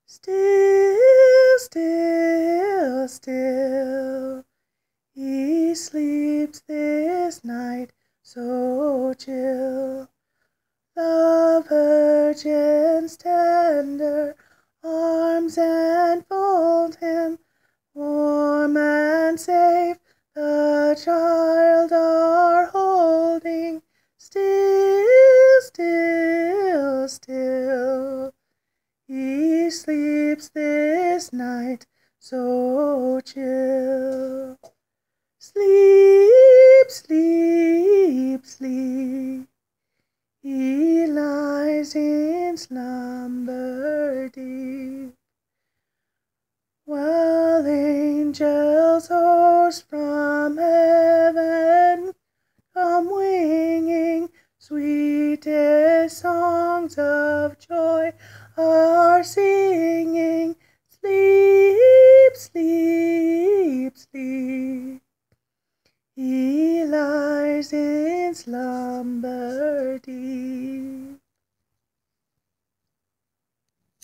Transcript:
Still, still, still, he sleeps this night so chill. The Virgin's tender arms enfold him, warm and safe the child are holding. Still, still, still, he sleeps this night so chill. Sleep, sleep, sleep, he lies in slumber deep, while angels host from heaven come winging, sweetest songs of joy are singing. Sleep, sleep, sleep, he lies in slumber deep.